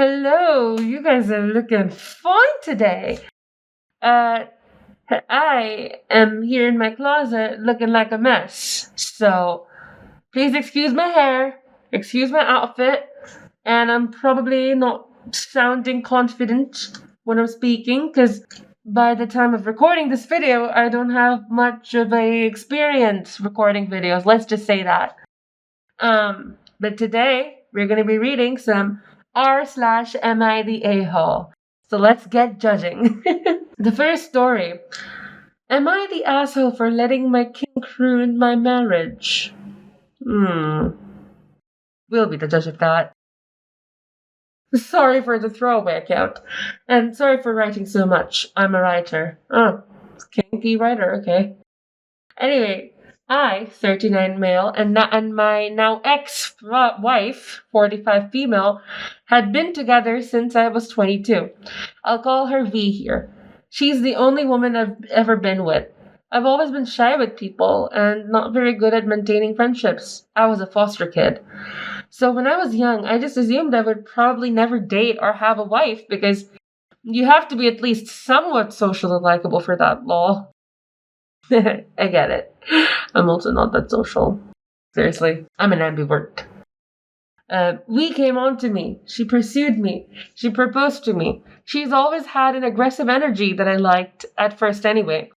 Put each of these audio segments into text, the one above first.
Hello, you guys are looking fine today. Uh, I am here in my closet looking like a mess. So please excuse my hair, excuse my outfit, and I'm probably not sounding confident when I'm speaking because by the time of recording this video, I don't have much of a experience recording videos. Let's just say that. But today we're going to be reading some r slash am I the a-hole. So let's get judging. The first story. Am I the asshole for letting my kink ruin my marriage? We'll be the judge of that. Sorry for the throwaway account. And sorry for writing so much. I'm a writer. Oh, kinky writer, okay. Anyway, I, 39 male, and my now ex-wife, 45 female, had been together since I was 22. I'll call her V here. She's the only woman I've ever been with. I've always been shy with people and not very good at maintaining friendships. I was a foster kid. So when I was young, I just assumed I would probably never date or have a wife because you have to be at least somewhat social and likable for that, lol. I get it. I'm also not that social. Seriously, I'm an ambivert. We came on to me. She pursued me. She proposed to me. She's always had an aggressive energy that I liked at first anyway.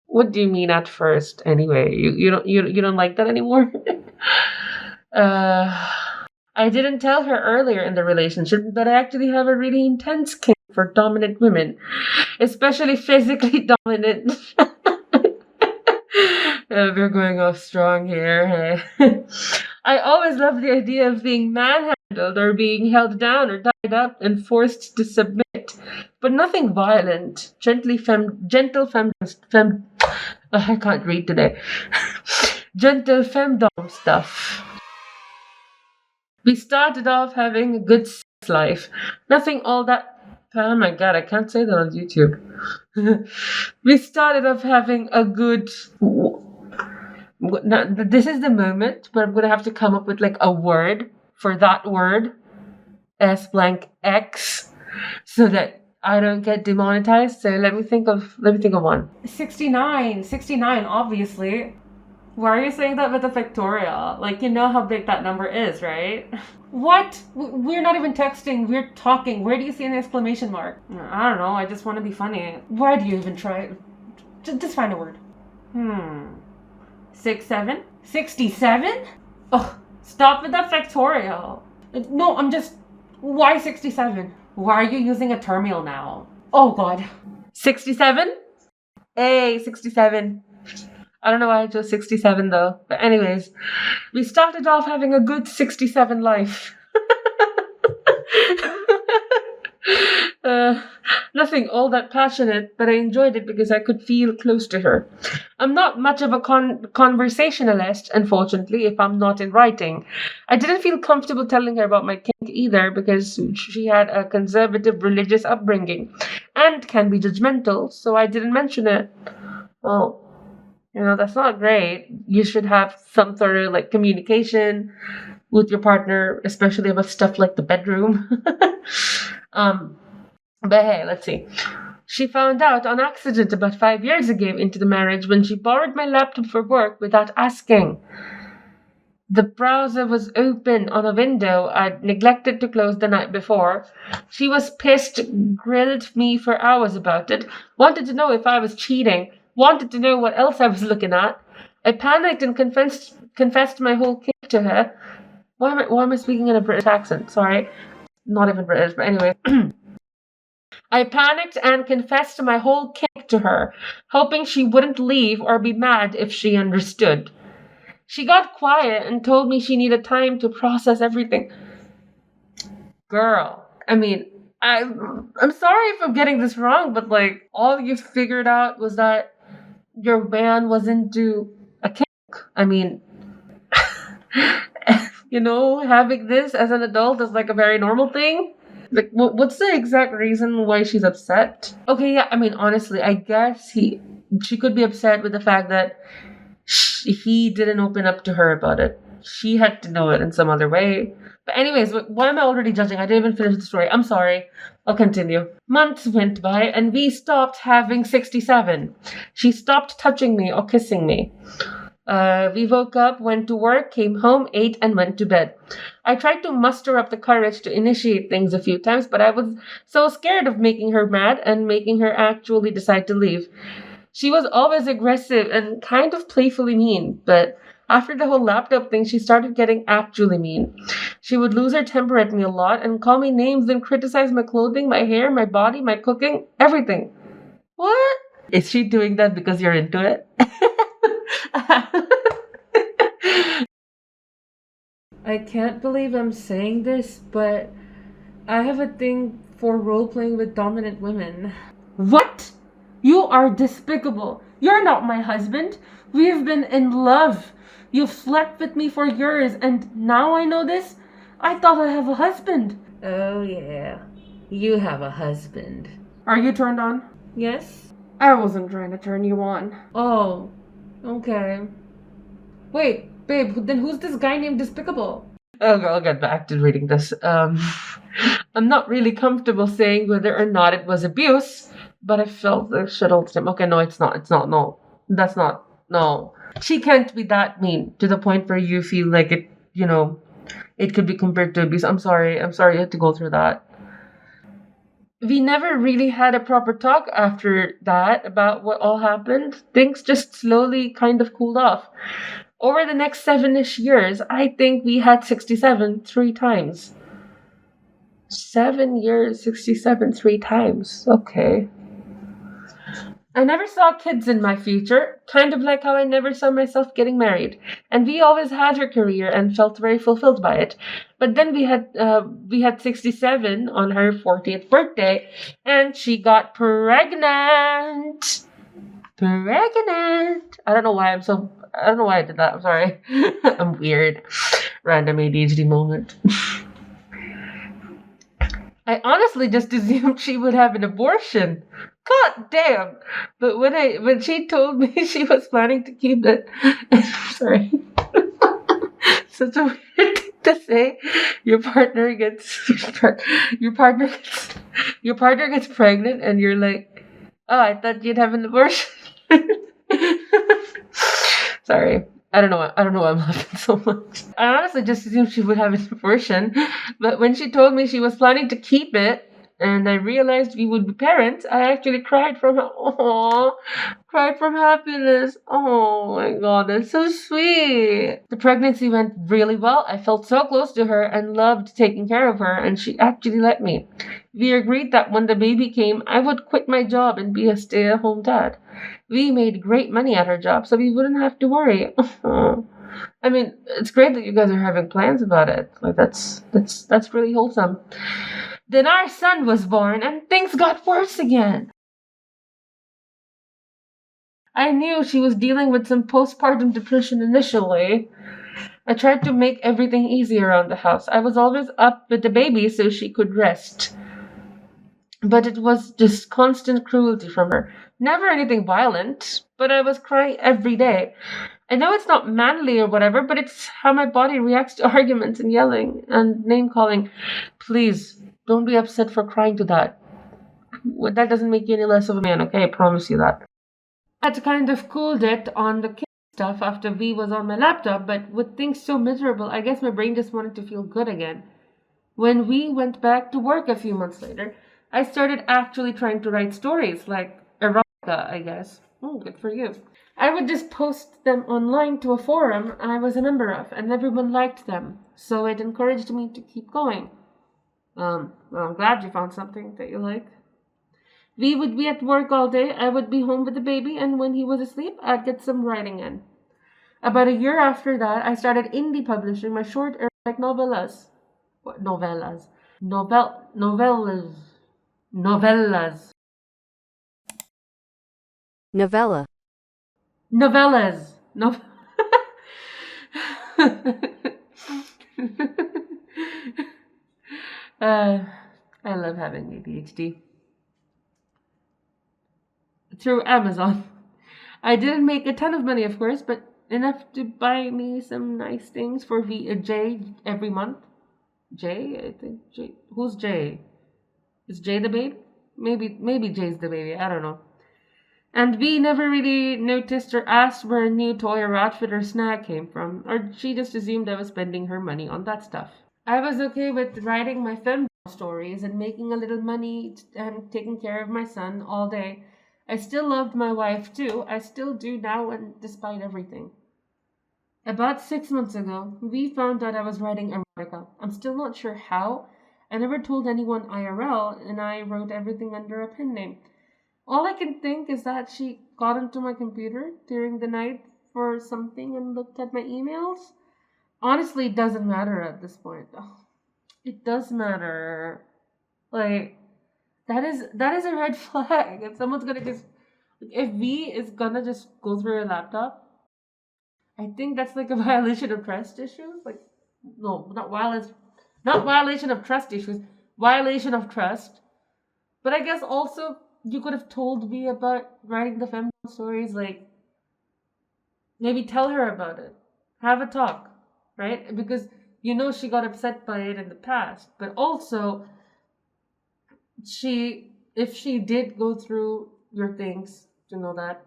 What do you mean at first anyway? You don't like that anymore? I didn't tell her earlier in the relationship that I actually have a really intense kink for dominant women, especially physically dominant. We're going off strong here. I always loved the idea of being manhandled or being held down or tied up and forced to submit, but nothing violent. Gentle I can't read today. Gentle femdom stuff. We started off having a good sex life. Nothing all that. Oh my god, I can't say that on YouTube. We started off having a good. Now, this is the moment where I'm gonna have to come up with like a word for that word, S blank X, so that I don't get demonetized. So let me think of one. 69, obviously. Why are you saying that with a factorial? Like, you know how big that number is, right? What? We're not even texting, we're talking. Where do you see an exclamation mark? I don't know, I just want to be funny. Why do you even try? Just find a word. 67? Oh, stop with that factorial. No, why 67? Why are you using a terminal now? Oh god. 67? Hey, 67. I don't know why I chose 67 though. But anyways, we started off having a good 67 life. Nothing all that passionate, but I enjoyed it because I could feel close to her. I'm not much of a conversationalist, unfortunately, if I'm not in writing. I didn't feel comfortable telling her about my kink either because she had a conservative religious upbringing and can be judgmental, so I didn't mention it. Well, that's not great. You should have some sort of like communication with your partner, especially about stuff like the bedroom. But hey, let's see. She found out on accident about 5 years ago into the marriage when she borrowed my laptop for work without asking. The browser was open on a window I'd neglected to close the night before. She was pissed, grilled me for hours about it, wanted to know if I was cheating, wanted to know what else I was looking at. I panicked and confessed my whole kink to her. Why am I speaking in a British accent? Sorry. Not even British, but anyway. I panicked and confessed my whole kink to her, hoping she wouldn't leave or be mad if she understood. She got quiet and told me she needed time to process everything. Girl, I mean, I'm sorry if I'm getting this wrong, but like, all you figured out was that your man was into a kink. I mean, having this as an adult is like a very normal thing. Like, what's the exact reason why she's upset? Okay, yeah, I mean, honestly, I guess she could be upset with the fact that he didn't open up to her about it. she had to do it in some other way. But anyways, why am I already judging? I didn't even finish the story. I'm sorry. I'll continue. Months went by and we stopped having 67. She stopped touching me or kissing me. We woke up, went to work, came home, ate, and went to bed. I tried to muster up the courage to initiate things a few times, but I was so scared of making her mad and making her actually decide to leave. She was always aggressive and kind of playfully mean, but after the whole laptop thing, she started getting actually mean. She would lose her temper at me a lot and call me names and criticize my clothing, my hair, my body, my cooking, everything. What? Is she doing that because you're into it? I can't believe I'm saying this, but I have a thing for role playing with dominant women. What? You are despicable. You're not my husband. We have been in love. You've slept with me for years, and now I know this? I thought I have a husband. Oh, yeah. You have a husband. Are you turned on? Yes? I wasn't trying to turn you on. Oh, okay. Wait, babe, then who's this guy named Despicable? I'll get back to reading this. I'm not really comfortable saying whether or not it was abuse, but I felt I should hold him. Okay, no, it's not. It's not. No, that's not. No. She can't be that mean to the point where you feel like it, it could be compared to abuse. I'm sorry. I'm sorry you had to go through that. We never really had a proper talk after that about what all happened. Things just slowly kind of cooled off. Over the next 7-ish years, I think we had 67 3 times. 7 years, 67 3 times. Okay. I never saw kids in my future, kind of like how I never saw myself getting married. And we always had her career and felt very fulfilled by it. But then we had 67 on her 40th birthday, and she got pregnant. Pregnant. I don't know why I did that. I'm sorry. I'm weird. Random ADHD moment. I honestly just assumed she would have an abortion. God damn! But when she told me she was planning to keep it, sorry, such a weird thing to say. Your partner gets pregnant, and you're like, oh, I thought you'd have an abortion. Sorry. I don't know why I'm laughing so much. I honestly just assumed she would have an abortion, but when she told me she was planning to keep it, and I realized we would be parents, I actually cried from happiness. Oh my god, that's so sweet. The pregnancy went really well. I felt so close to her and loved taking care of her, and she actually let me. We agreed that when the baby came, I would quit my job and be a stay-at-home dad. We made great money at our job, so we wouldn't have to worry. I mean, it's great that you guys are having plans about it. Like that's really wholesome. Then our son was born, and things got worse again. I knew she was dealing with some postpartum depression initially. I tried to make everything easy around the house. I was always up with the baby so she could rest. But it was just constant cruelty from her. Never anything violent, but I was crying every day. I know it's not manly or whatever, but it's how my body reacts to arguments and yelling and name calling. Please, don't be upset for crying to that. That doesn't make you any less of a man, okay? I promise you that. I had kind of cooled it on the kid stuff after V was on my laptop, but with things so miserable, I guess my brain just wanted to feel good again. When we went back to work a few months later, I started actually trying to write stories, like erotica, I guess. Oh, good for you. I would just post them online to a forum I was a member of, and everyone liked them, so it encouraged me to keep going. Well, I'm glad you found something that you like. We would be at work all day, I would be home with the baby, and when he was asleep, I'd get some writing in. About a year after that, I started indie publishing my short erotic novellas. What? Novellas. Novellas. Novella. Novellas. I love having ADHD. Through Amazon. I didn't make a ton of money, of course, but enough to buy me some nice things for Jay every month. Jay, I think Jay. Who's Jay? Is Jay the baby? Maybe Jay's the baby. I don't know. And V never really noticed or asked where a new toy or outfit or snack came from, or she just assumed I was spending her money on that stuff. I was okay with writing my film stories and making a little money and taking care of my son all day. I still loved my wife too. I still do now, and despite everything. About 6 months ago, we found out I was writing erotica. I'm still not sure how. I never told anyone IRL, and I wrote everything under a pen name. All I can think is that she got into my computer during the night for something and looked at my emails. Honestly, it doesn't matter at this point. It does matter. Like, that is a red flag. If someone's gonna just, if V is gonna just go through your laptop, I think that's like a violation of trust issues. Like, no, not violation of trust issues, violation of trust. But I guess also you could have told me about writing the female stories. Like, maybe tell her about it, have a talk, right? Because she got upset by it in the past, but also if she did go through your things, to know that,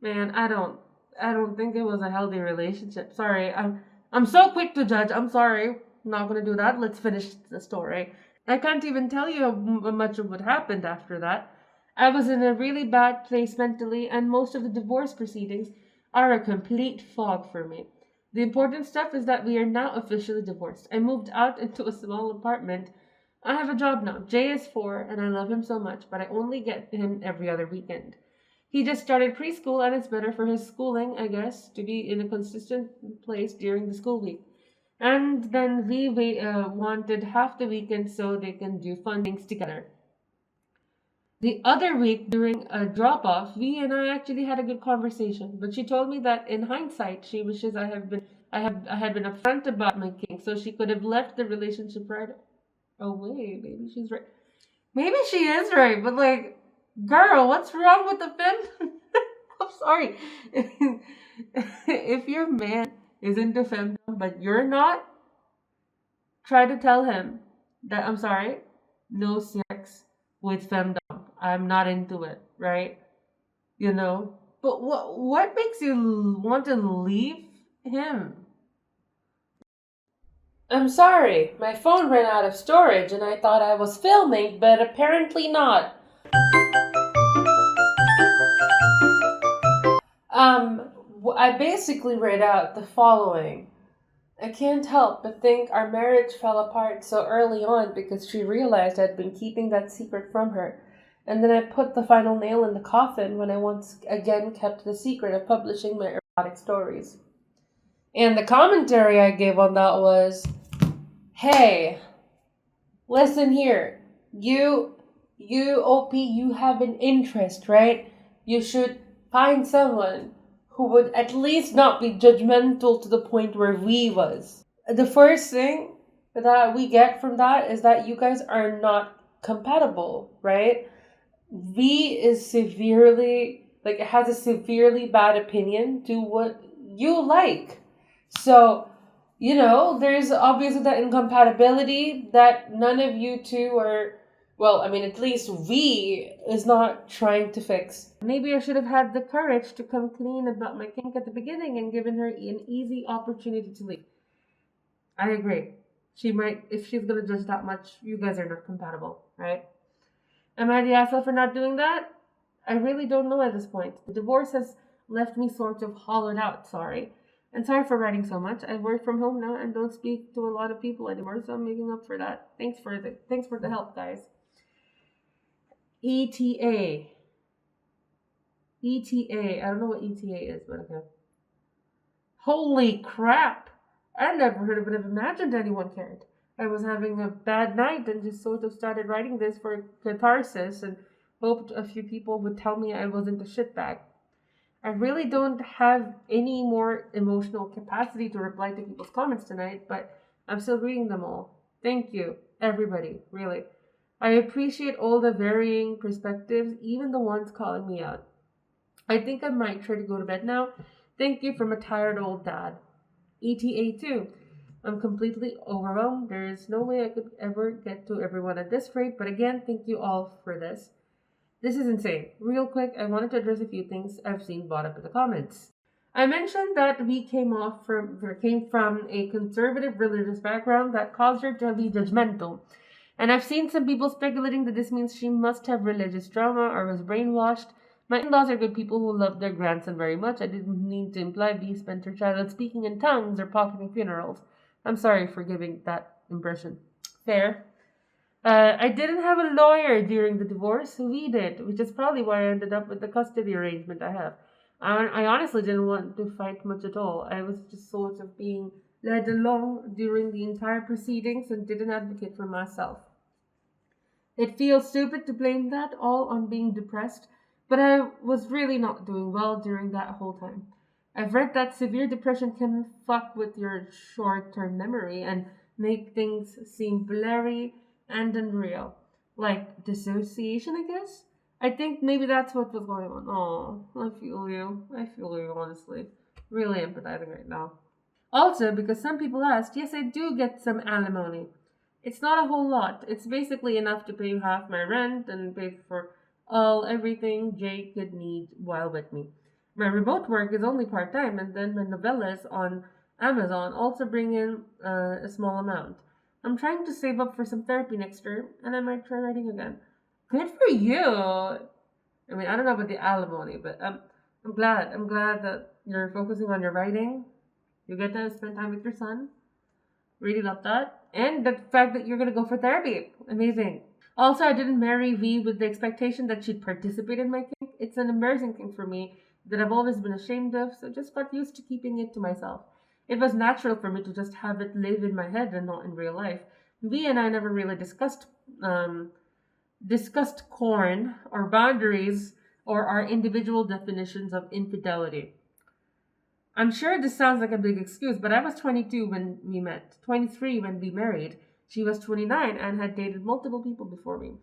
man, I don't think it was a healthy relationship. Sorry, I'm so quick to judge. I'm sorry. I'm not gonna do that. Let's finish the story. I can't even tell you how much of what happened after that. I was in a really bad place mentally, and most of the divorce proceedings are a complete fog for me. The important stuff is that we are now officially divorced. I moved out into a small apartment. I have a job now. Jay is 4, and I love him so much, but I only get him every other weekend. He just started preschool, and it's better for his schooling, I guess, to be in a consistent place during the school week. And then we wanted half the weekend so they can do fun things together. The other week, during a drop off, V and I actually had a good conversation. But she told me that in hindsight, she wishes I had been upfront about my kink, so she could have left the relationship right away. Maybe she's right. Maybe she is right, but like, girl, what's wrong with the fem? I'm sorry. If your man is into femdom, but you're not, try to tell him that I'm sorry, no sex with femdom. I'm not into it, right? But what makes you want to leave him? I'm sorry, my phone ran out of storage and I thought I was filming, but apparently not. I basically read out the following. I can't help but think our marriage fell apart so early on because she realized I'd been keeping that secret from her. And then I put the final nail in the coffin when I once again kept the secret of publishing my erotic stories. And the commentary I gave on that was, hey, listen here. You, OP, you have an interest, right? You should find someone who would at least not be judgmental to the point where we was. The first thing that we get from that is that you guys are not compatible, right? V is has a severely bad opinion to what you like. So, there's obviously that incompatibility that none of you two are, at least V is not trying to fix. Maybe I should have had the courage to come clean about my kink at the beginning and given her an easy opportunity to leave. I agree. She might, if she's going to judge that much, you guys are not compatible, right? Am I the asshole for not doing that? I really don't know at this point. The divorce has left me sort of hollowed out, sorry. And sorry for writing so much. I work from home now and don't speak to a lot of people anymore, so I'm making up for that. Thanks for the help, guys. ETA. I don't know what ETA is, but okay. Holy crap! I never would have imagined anyone cared. I was having a bad night and just sort of started writing this for catharsis and hoped a few people would tell me I wasn't a shitbag. I really don't have any more emotional capacity to reply to people's comments tonight, but I'm still reading them all. Thank you, everybody, really. I appreciate all the varying perspectives, even the ones calling me out. I think I might try to go to bed now Thank you from a tired old dad. ETA 2. I'm completely overwhelmed. There is no way I could ever get to everyone at this rate, but again, thank you all for this. This is insane. Real quick, I wanted to address a few things I've seen brought up in the comments. I mentioned that we came from a conservative religious background that caused her to be judgmental. And I've seen some people speculating that this means she must have religious trauma or was brainwashed. My in-laws are good people who love their grandson very much. I didn't mean to imply B spent her childhood speaking in tongues or pocketing funerals. I'm sorry for giving that impression. Fair. I didn't have a lawyer during the divorce. We did, which is probably why I ended up with the custody arrangement I have. I honestly didn't want to fight much at all. I was just sort of being led along during the entire proceedings and didn't advocate for myself. It feels stupid to blame that all on being depressed, but I was really not doing well during that whole time. I've read that severe depression can fuck with your short-term memory and make things seem blurry and unreal. Like dissociation, I guess? I think maybe that's what was going on. Oh, I feel you. I feel you, honestly. Really empathizing right now. Also, because some people asked, yes, I do get some alimony. It's not a whole lot. It's basically enough to pay half my rent and pay for everything Jay could need while with me. My remote work is only part time, and then my novellas on Amazon also bring in a small amount. I'm trying to save up for some therapy next year, and I might try writing again. Good for you. I mean, I don't know about the alimony, but I'm glad. I'm glad that you're focusing on your writing. You get to spend time with your son. Really love that. And the fact that you're going to go for therapy. Amazing. Also, I didn't marry V with the expectation that she'd participate in my kink. It's an embarrassing thing for me that I've always been ashamed of, so just got used to keeping it to myself. It was natural for me to just have it live in my head and not in real life. V and I never really discussed corn or boundaries or our individual definitions of infidelity. I'm sure this sounds like a big excuse, but I was 22 when we met, 23 when we married. She was 29 and had dated multiple people before me.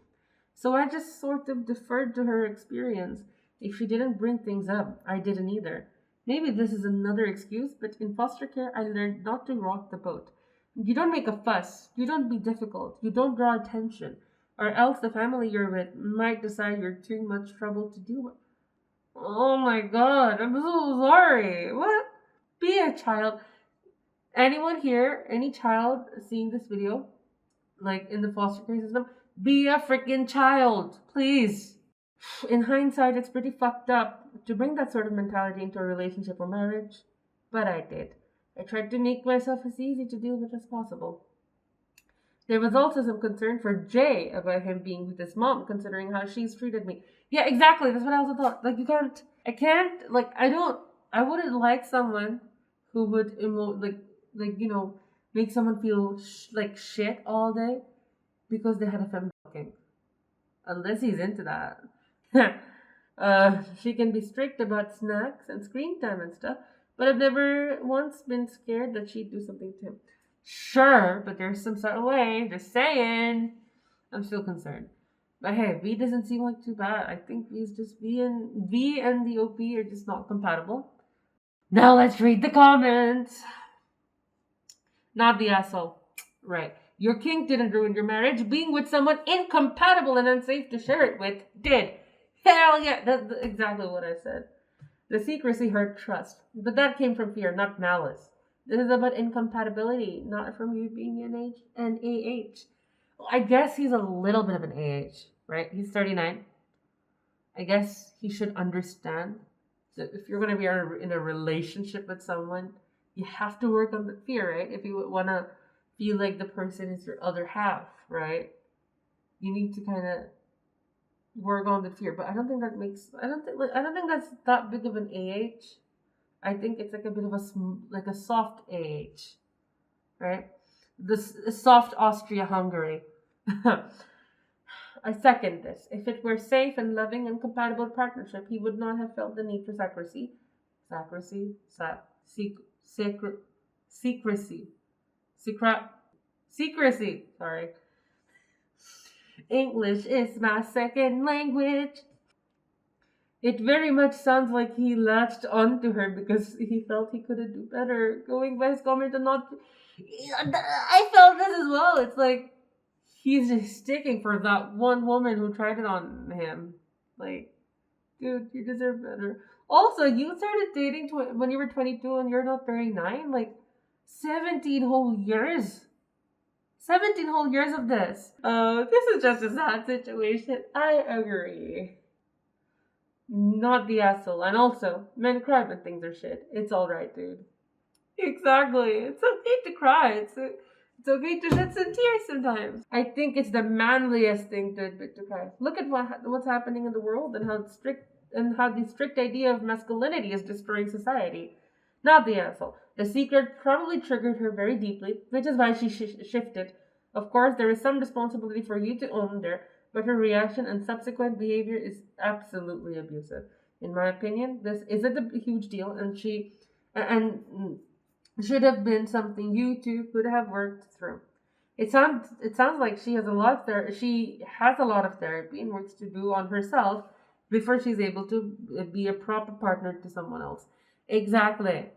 So I just sort of deferred to her experience. If she didn't bring things up, I didn't either. Maybe this is another excuse, but in foster care, I learned not to rock the boat. You don't make a fuss, you don't be difficult, you don't draw attention, or else the family you're with might decide you're too much trouble to deal with. Oh my god, I'm so sorry. What? Be a child. Anyone here, any child seeing this video, like in the foster care system, be a freaking child, please. In hindsight, it's pretty fucked up to bring that sort of mentality into a relationship or marriage, but I did. I tried to make myself as easy to deal with as possible. There was also some concern for Jay about him being with his mom, considering how she's treated me. Yeah, exactly. That's what I also thought. Like, I wouldn't like someone who would make someone feel like shit all day because they had a femme talking. Unless he's into that. She can be strict about snacks and screen time and stuff, but I've never once been scared that she'd do something to him. Sure, but there's some sort of way. Just saying. I'm still concerned. But hey, V doesn't seem like too bad. I think V and the OP are just not compatible. Now let's read the comments. Not the asshole. Right. Your kink didn't ruin your marriage. Being with someone incompatible and unsafe to share it with did. Hell yeah. That's exactly what I said. The secrecy hurt trust. But that came from fear, not malice. This is about incompatibility, not from you being an AH. I guess he's a little bit of an AH, right? He's 39. I guess he should understand that if you're going to be in a relationship with someone, you have to work on the fear, right? If you want to feel like the person is your other half, right? You need to kind of work on the fear. But I don't think that's that big of an AH. I think it's like a bit of a soft AH, right? This soft Austria-Hungary. I second this. If it were safe and loving and compatible partnership, he would not have felt the need for secrecy. Sorry. English is my second language. It very much sounds like he latched onto her because he felt he couldn't do better. Going by his comment and not. I felt this as well. It's like he's just sticking for that one woman who tried it on him. Like, dude, you deserve better. Also, you started dating when you were 22 and you're not 39? Like, 17 whole years? 17 whole years of this. Oh, this is just a sad situation. I agree. Not the asshole. And also, men cry when things are shit. It's alright, dude. Exactly. It's okay to cry. It's okay to shed some tears sometimes. I think it's the manliest thing to admit to cry. Look at what's happening in the world and how the strict idea of masculinity is destroying society. Not the asshole. The secret probably triggered her very deeply, which is why she shifted. Of course, there is some responsibility for you to own there, but her reaction and subsequent behavior is absolutely abusive. In my opinion, this isn't a huge deal, and and should have been something you two could have worked through. It sounds like she has a lot of therapy and works to do on herself before she's able to be a proper partner to someone else. Exactly.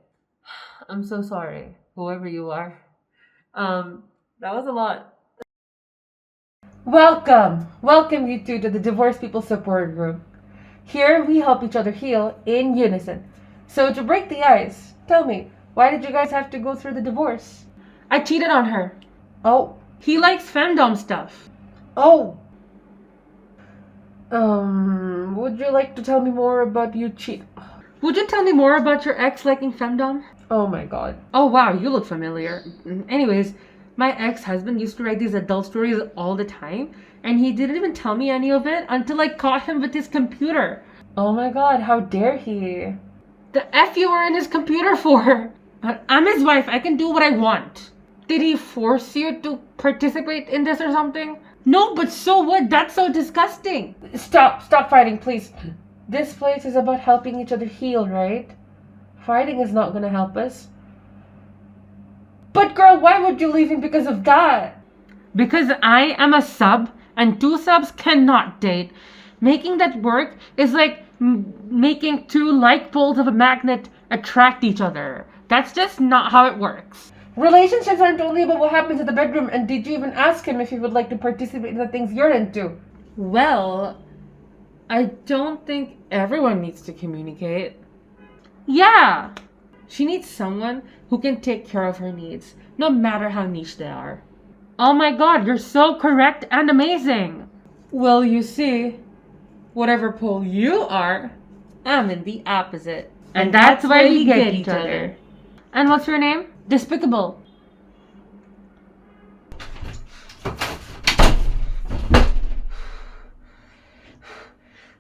I'm so sorry, whoever you are. That was a lot. Welcome you two to the Divorced People Support Group. Here we help each other heal in unison. So to break the ice, tell me, why did you guys have to go through the divorce? I cheated on her. Oh. He likes femdom stuff. Oh. Would you like to tell me more about you cheat? Would you tell me more about your ex liking femdom? Oh my god. Oh wow, you look familiar. Anyways, my ex-husband used to write these adult stories all the time, and he didn't even tell me any of it until I caught him with his computer. Oh my god, how dare he? The F you were in his computer for? I'm his wife, I can do what I want. Did he force you to participate in this or something? No, but so what? That's so disgusting. Stop fighting, please. This place is about helping each other heal, right? Fighting is not gonna help us. But girl, why would you leave him because of that? Because I am a sub, and two subs cannot date. Making that work is like making two like poles of a magnet attract each other. That's just not how it works. Relationships aren't only about what happens in the bedroom, and did you even ask him if he would like to participate in the things you're into? Well, I don't think everyone needs to communicate. Yeah! She needs someone who can take care of her needs, no matter how niche they are. Oh my god, you're so correct and amazing! Well, you see, whatever pole you are, I'm in the opposite. And that's why we get each other. And what's your name? Despicable.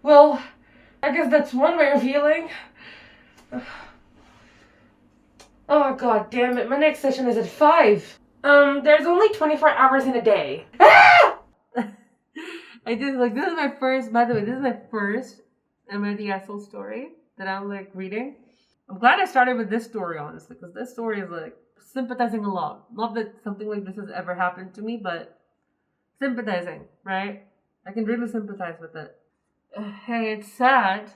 Well, I guess that's one way of healing. Oh god damn it, my next session is at 5. There's only 24 hours in a day. Ah! This is my first, by the way, this is my first Am I the Asshole story that I'm reading. I'm glad I started with this story, honestly, because this story is sympathizing a lot. Not that something like this has ever happened to me, but sympathizing, right? I can really sympathize with it. Hey, it's sad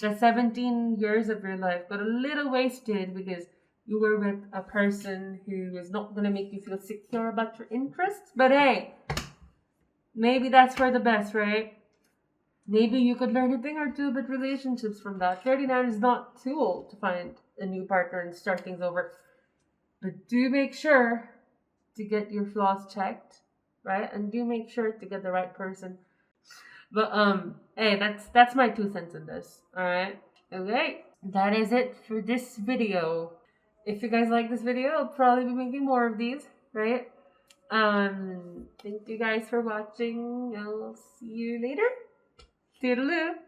that 17 years of your life got a little wasted because you were with a person who is not going to make you feel secure about your interests. But hey, maybe that's for the best, right? Maybe you could learn a thing or two about relationships from that. 39 is not too old to find a new partner and start things over. But do make sure to get your flaws checked, right? And do make sure to get the right person. But hey, that's my 2 cents in this. Alright? Okay. That is it for this video. If you guys like this video, I'll probably be making more of these, right? Thank you guys for watching. I'll see you later. Toodaloo.